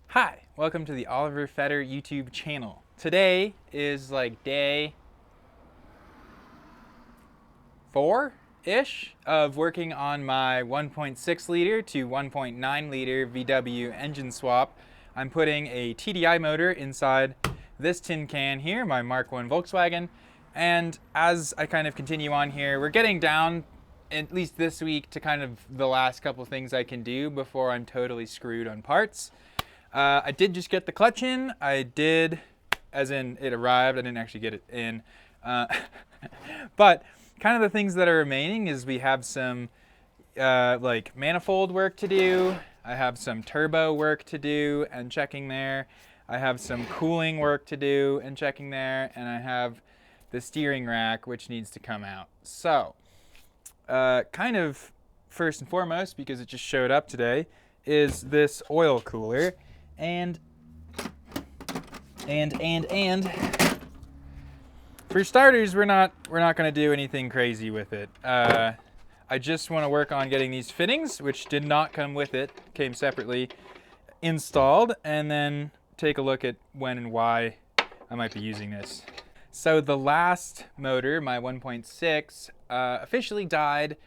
Hi, welcome to the Oliver Fetter YouTube channel. Today is like day 4-ish of working on my 1.6 liter to 1.9 liter VW engine swap. I'm putting a TDI motor inside this tin can here, my Mark 1 Volkswagen, and as I kind of continue on here, we're getting down, at least this week, to kind of the last couple things I can do before I'm totally screwed on parts. I did just get the clutch in. I did, as in it arrived. I didn't actually get it in. But kind of the things that are remaining is we have some like manifold work to do. I have some turbo work to do and checking there. I have some cooling work to do and checking there. And I have the steering rack, which needs to come out. So kind of first and foremost, because it just showed up today, is this oil cooler. And for starters, we're not going to do anything crazy with it. I just want to work on getting these fittings, which did not come with it, came separately, installed, and then take a look at when and why I might be using this. So the last motor, my 1.6, officially died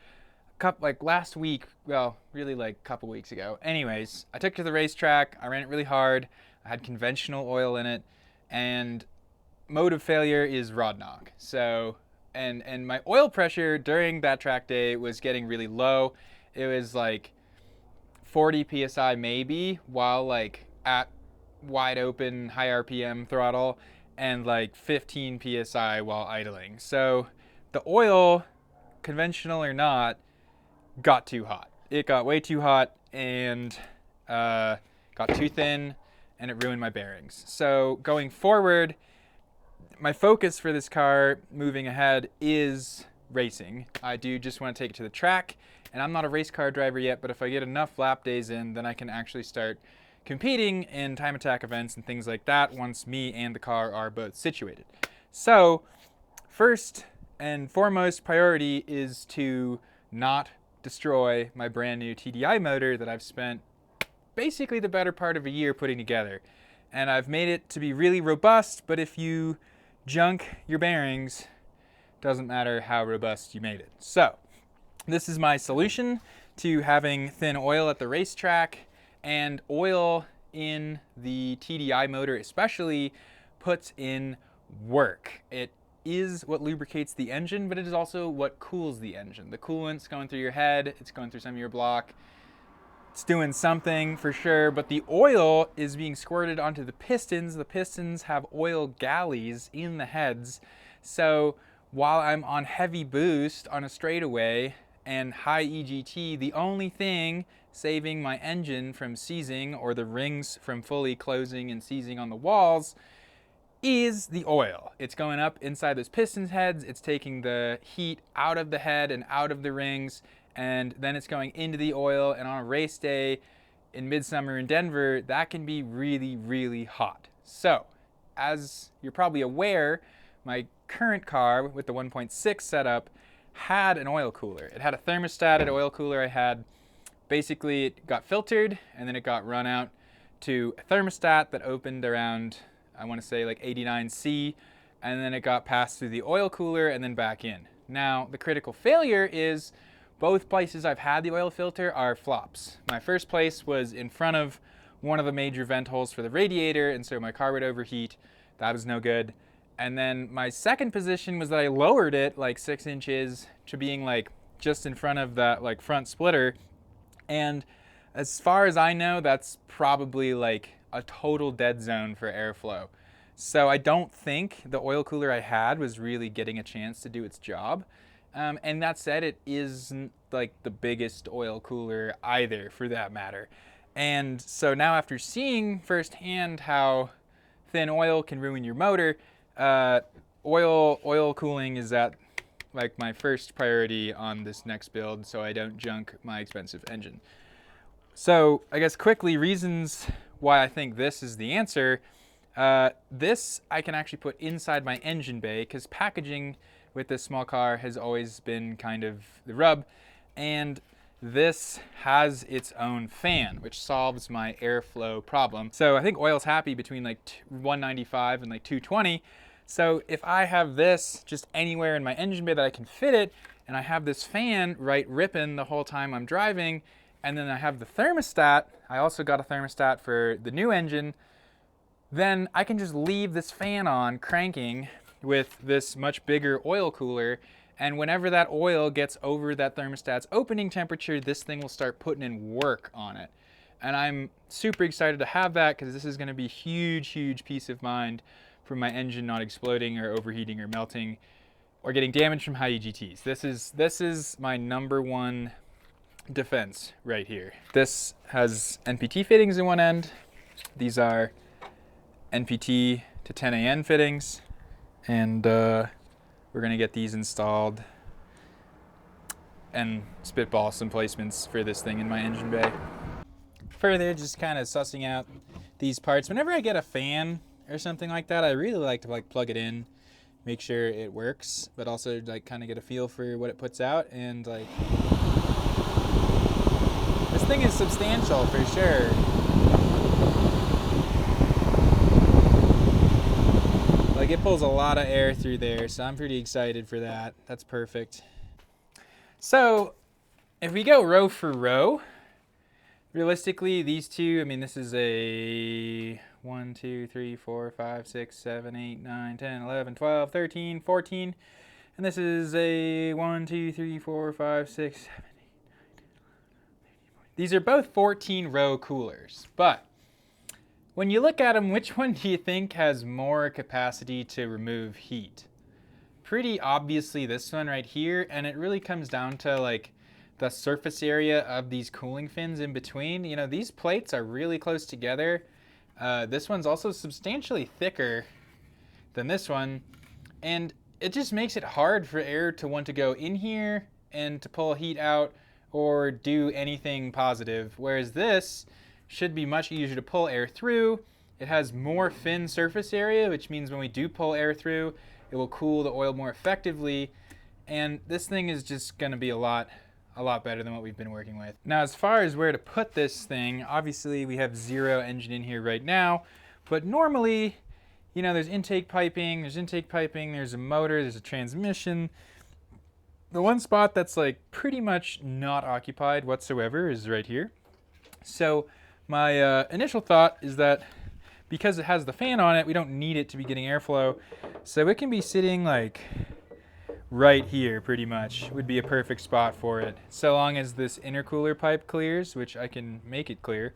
like last week, well, really like a couple weeks ago. Anyways, I took it to the racetrack, I ran it really hard, I had conventional oil in it, and mode of failure is rod knock. So, and my oil pressure during that track day was getting really low. It was like 40 PSI maybe, while like at wide open, high RPM throttle, and like 15 PSI while idling. So the oil, conventional or not, got too hot. It got way too hot and got too thin, and it ruined my bearings. So going forward, my focus for this car moving ahead is racing. I do just want to take it to the track, and I'm not a race car driver yet, but if I get enough lap days in, then I can actually start competing in time attack events and things like that once me and the car are both situated. So first and foremost priority is to not destroy my brand new TDI motor that I've spent basically the better part of a year putting together. And I've made it to be really robust, but if you junk your bearings, doesn't matter how robust you made it. So this is my solution to having thin oil at the racetrack, and oil in the TDI motor especially puts in work. It is what lubricates the engine, but it is also what cools the engine. The coolant's going through your head, it's going through some of your block, it's doing something for sure, but the oil is being squirted onto the pistons. The pistons have oil galleys in the heads, so while I'm on heavy boost on a straightaway and high EGT, the only thing saving my engine from seizing or the rings from fully closing and seizing on the walls is the oil. It's going up inside those pistons heads, it's taking the heat out of the head and out of the rings, and then it's going into the oil, and on a race day in midsummer in Denver, that can be really, really hot. So, as you're probably aware, my current car with the 1.6 setup had an oil cooler. It had a thermostated oil cooler. I had, basically it got filtered and then it got run out to a thermostat that opened around, I want to say like 89C, and then it got passed through the oil cooler and then back in. Now, the critical failure is both places I've had the oil filter are flops. My first place was in front of one of the major vent holes for the radiator, and so my car would overheat. That was no good. And then my second position was that I lowered it like 6 inches to being like just in front of that like front splitter. And as far as I know, that's probably like a total dead zone for airflow. So I don't think the oil cooler I had was really getting a chance to do its job. And that said, it isn't like the biggest oil cooler either, for that matter. And so now, after seeing firsthand how thin oil can ruin your motor, oil cooling is at like my first priority on this next build, so I don't junk my expensive engine. So I guess quickly, reasons why I think this is the answer. This I can actually put inside my engine bay, because packaging with this small car has always been kind of the rub, and this has its own fan, which solves my airflow problem. So I think oil's happy between like 195 and like 220. So if I have this just anywhere in my engine bay that I can fit it, and I have this fan right ripping the whole time I'm driving, and then I have the thermostat, I also got a thermostat for the new engine, then I can just leave this fan on cranking with this much bigger oil cooler, and whenever that oil gets over that thermostat's opening temperature, this thing will start putting in work on it. And I'm super excited to have that because this is going to be huge, huge peace of mind for my engine not exploding or overheating or melting or getting damaged from high EGTs. This is my #1 defense right here. This has NPT fittings in one end. These are NPT to 10AN fittings, and we're gonna get these installed and spitball some placements for this thing in my engine bay. Further, just kind of sussing out these parts. Whenever I get a fan or something like that, I really like to like plug it in, make sure it works, but also like kind of get a feel for what it puts out. And like, this thing is substantial for sure. Like, it pulls a lot of air through there, so I'm pretty excited for that. That's perfect. So if we go row for row, realistically, these two, I mean, this is a 1, 2, 3, 4, 5, 6, 7, 8, 9, 10, 11, 12, 13, 14. And this is a 1, 2, 3, 4, 5, 6, 7, 8, 9, 10, 11. These are both 14 row coolers, but when you look at them, which one do you think has more capacity to remove heat? Pretty obviously this one right here, and it really comes down to like the surface area of these cooling fins in between. You know, these plates are really close together. This one's also substantially thicker than this one, and it just makes it hard for air to want to go in here and to pull heat out or do anything positive, whereas this should be much easier to pull air through. It has more fin surface area, which means when we do pull air through, it will cool the oil more effectively. And this thing is just gonna be a lot better than what we've been working with. Now, as far as where to put this thing, obviously we have 0 engine in here right now, but normally, you know, there's intake piping, there's a motor, there's a transmission. The one spot that's like pretty much not occupied whatsoever is right here. So my initial thought is that because it has the fan on it, we don't need it to be getting airflow. So it can be sitting like right here pretty much would be a perfect spot for it. So long as this intercooler pipe clears, which I can make it clear.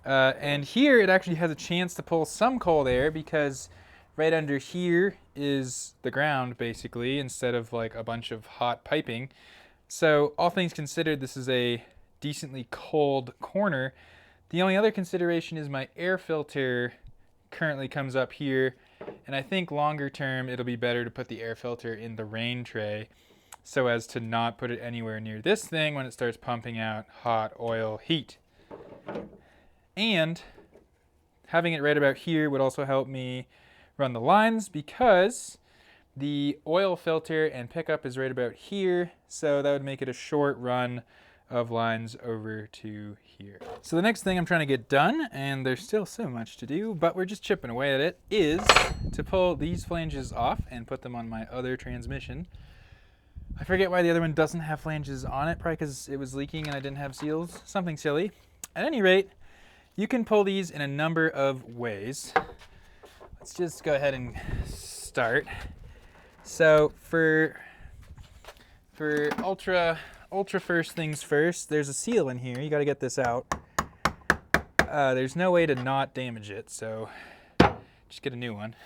And here it actually has a chance to pull some cold air because right under here is the ground basically, instead of like a bunch of hot piping. So all things considered, this is a decently cold corner. The only other consideration is my air filter currently comes up here, and I think longer term it'll be better to put the air filter in the rain tray so as to not put it anywhere near this thing when it starts pumping out hot oil heat. And having it right about here would also help me run the lines because the oil filter and pickup is right about here, so that would make it a short run of lines over to here. So the next thing I'm trying to get done, and there's still so much to do, but we're just chipping away at it, is to pull these flanges off and put them on my other transmission. I forget why the other one doesn't have flanges on it, probably because it was leaking and I didn't have seals, something silly. At any rate, you can pull these in a number of ways. Let's just go ahead and start. So for ultra first things first, there's a seal in here. You got to get this out. There's no way to not damage it, so just get a new one.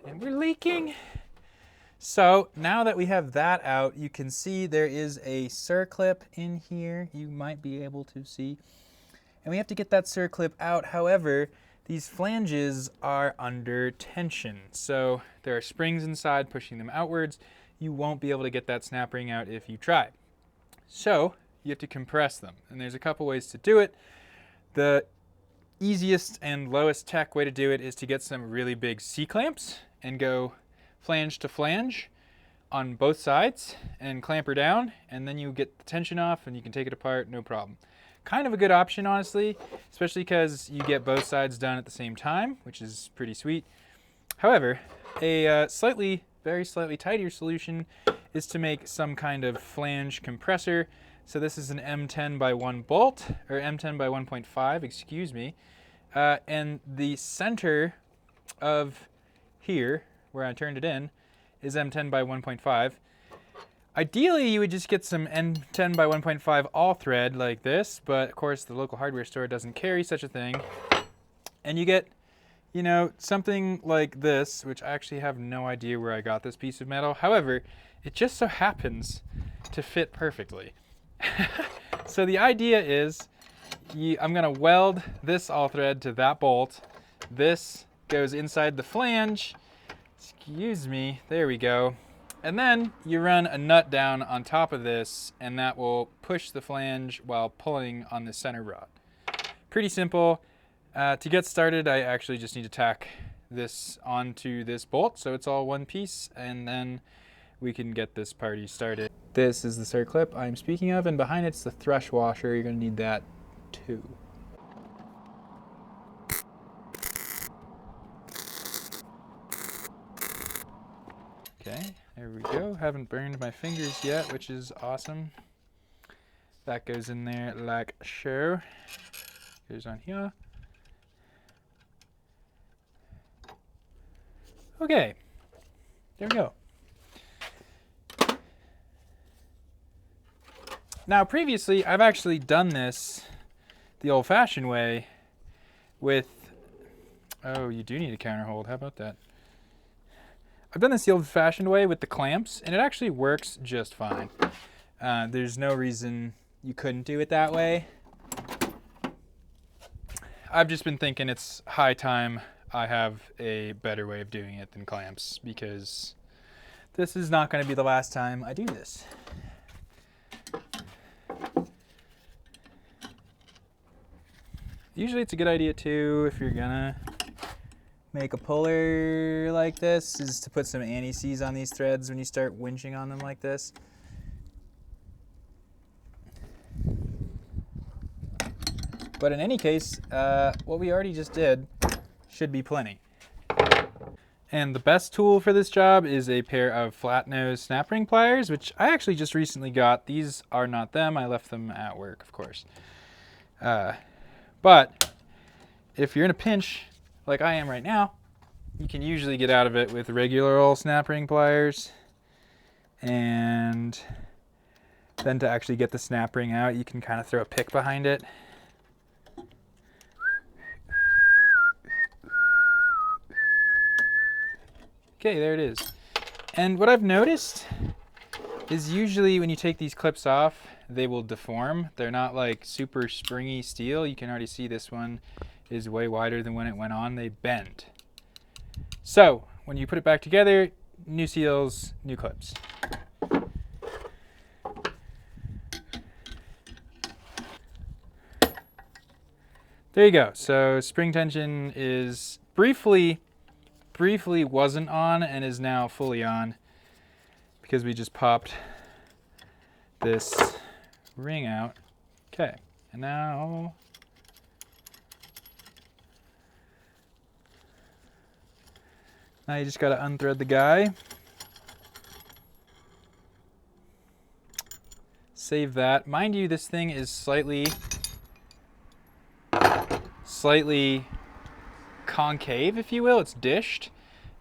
And we're leaking. So now that we have that out, you can see there is a circlip in here. You might be able to see. And we have to get that circlip out. However, these flanges are under tension. So there are springs inside pushing them outwards. You won't be able to get that snap ring out if you try. So you have to compress them. And there's a couple ways to do it. The easiest and lowest tech way to do it is to get some really big C-clamps and go flange to flange on both sides and clamp her down, and then you get the tension off and you can take it apart, no problem. Kind of a good option, honestly, especially because you get both sides done at the same time, which is pretty sweet. However, a very slightly tighter solution is to make some kind of flange compressor. So this is an M10 by 1 bolt, or M10 by 1.5, excuse me. And the center of here, where I turned it in, is M10 by 1.5. Ideally, you would just get some M10 by 1.5 all thread like this, but of course the local hardware store doesn't carry such a thing. And you get, you know, something like this, which I actually have no idea where I got this piece of metal. However, it just so happens to fit perfectly. So the idea is, I'm gonna weld this all thread to that bolt. This goes inside the flange. Excuse me, there we go. And then you run a nut down on top of this, and that will push the flange while pulling on the center rod. Pretty simple. To get started, I actually just need to tack this onto this bolt so it's all one piece, and then we can get this party started. This is the circlip I'm speaking of, and behind it's the thrush washer. You're going to need that too. Okay, there we go. Haven't burned my fingers yet, which is awesome. That goes in there like so. Goes on here. Okay, there we go. Now previously, I've actually done this the old-fashioned way with, oh, you do need a counterhold, how about that? I've done this the old-fashioned way with the clamps, and it actually works just fine. There's no reason you couldn't do it that way. I've just been thinking it's high time I have a better way of doing it than clamps, because this is not going to be the last time I do this. Usually it's a good idea too, if you're gonna make a puller like this, is to put some anti-seize on these threads when you start winching on them like this. But in any case, what we already just did should be plenty. And the best tool for this job is a pair of flat nose snap ring pliers, which I actually just recently got. These are not them, I left them at work, of course. But if you're in a pinch, like I am right now, you can usually get out of it with regular old snap ring pliers. And then to actually get the snap ring out, you can kind of throw a pick behind it. Okay, there it is. And what I've noticed is usually when you take these clips off, they will deform. They're not like super springy steel. You can already see this one is way wider than when it went on. They bend. So when you put it back together, new seals, new clips. There you go. So spring tension is briefly wasn't on and is now fully on because we just popped this ring out. Okay, and now you just got to unthread the guy. Save that. Mind you, this thing is slightly concave, if you will. It's dished,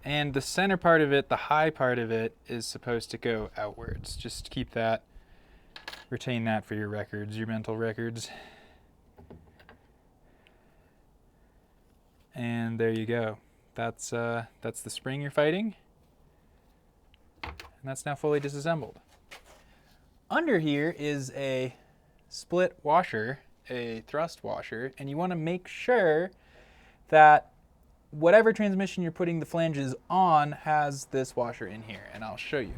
and the center part of it, the high part of it, is supposed to go outwards. Just keep that, retain that for your records, your mental records. And there you go. That's the spring you're fighting, and that's now fully disassembled. Under here is a split washer, a thrust washer, and you want to make sure that whatever transmission you're putting the flanges on has this washer in here, and I'll show you.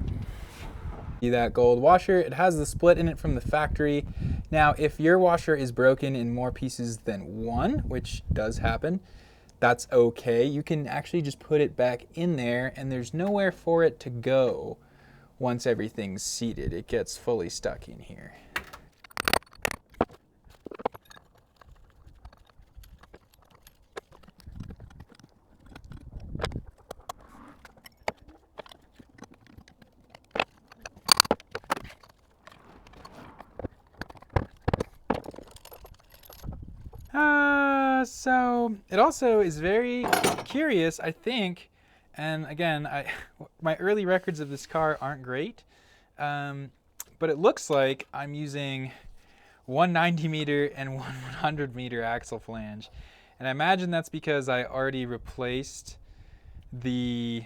See that gold washer? It has the split in it from the factory. Now, if your washer is broken in more pieces than one, which does happen, that's okay. You can actually just put it back in there, and there's nowhere for it to go once everything's seated, it gets fully stuck in here. So it also is very curious, I think, and again, my early records of this car aren't great, but it looks like I'm using 190 meter and 100 meter axle flange, and I imagine that's because I already replaced the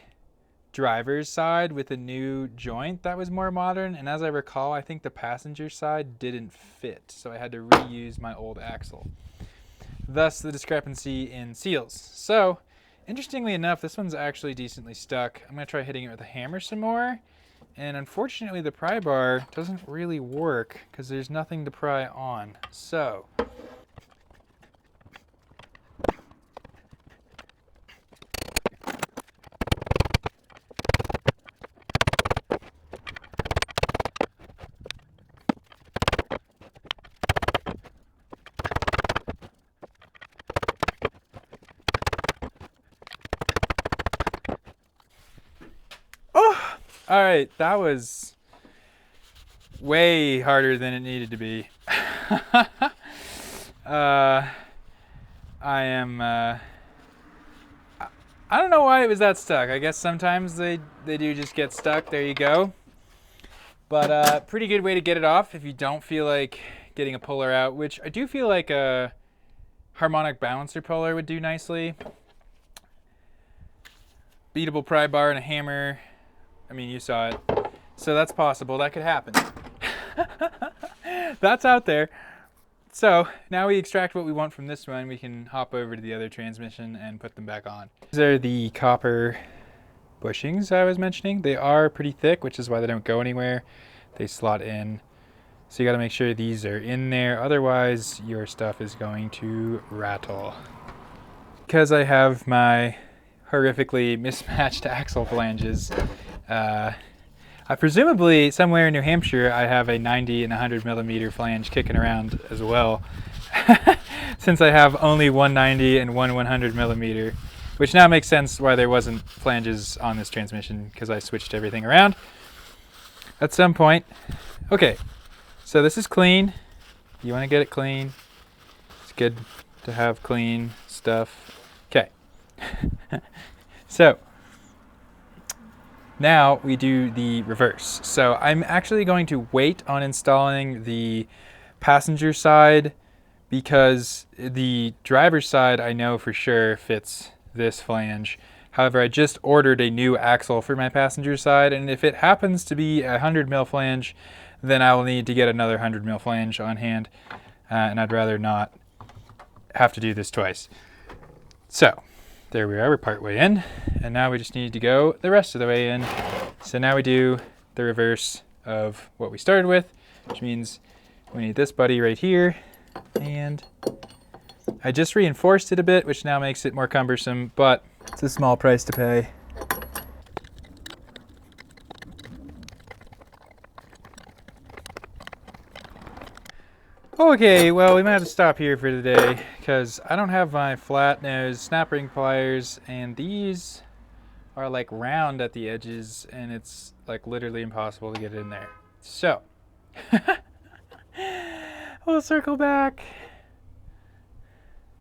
driver's side with a new joint that was more modern, and as I recall, I think the passenger side didn't fit, so I had to reuse my old axle. Thus the discrepancy in seals. So, interestingly enough, this one's actually decently stuck. I'm going to try hitting it with a hammer some more. And unfortunately, the pry bar doesn't really work because there's nothing to pry on. So, all right, that was way harder than it needed to be. I don't know why it was that stuck. I guess sometimes they do just get stuck. There you go. But pretty good way to get it off if you don't feel like getting a puller out, which I do feel like a harmonic balancer puller would do nicely. Beatable pry bar and a hammer. I mean, you saw it. So that's possible. That could happen. That's out there. So now we extract what we want from this one. We can hop over to the other transmission and put them back on. These are the copper bushings I was mentioning. They are pretty thick, which is why they don't go anywhere. They slot in. So you got to make sure these are in there. Otherwise, your stuff is going to rattle. Because I have my horrifically mismatched axle flanges, I presumably somewhere in New Hampshire I have a 90 and 100 millimeter flange kicking around as well, since I have only 190 and one 100 millimeter, which now makes sense why there wasn't flanges on this transmission because I switched everything around at some point. Okay, so this is clean. You want to get it clean. It's good to have clean stuff. Okay. So now we do the reverse. So I'm actually going to wait on installing the passenger side because the driver's side I know for sure fits this flange. However, I just ordered a new axle for my passenger side, and if it happens to be a 100 mil flange, then I will need to get another 100 mil flange on hand, and I'd rather not have to do this twice. So there we are, we're part way in, and now we just need to go the rest of the way in. So now we do the reverse of what we started with, which means we need this buddy right here, and I just reinforced it a bit, which now makes it more cumbersome, but it's a small price to pay. Okay, well, we might have to stop here for today because I don't have my flat nose snap ring pliers, and these are like round at the edges, and it's like literally impossible to get in there. So we'll circle back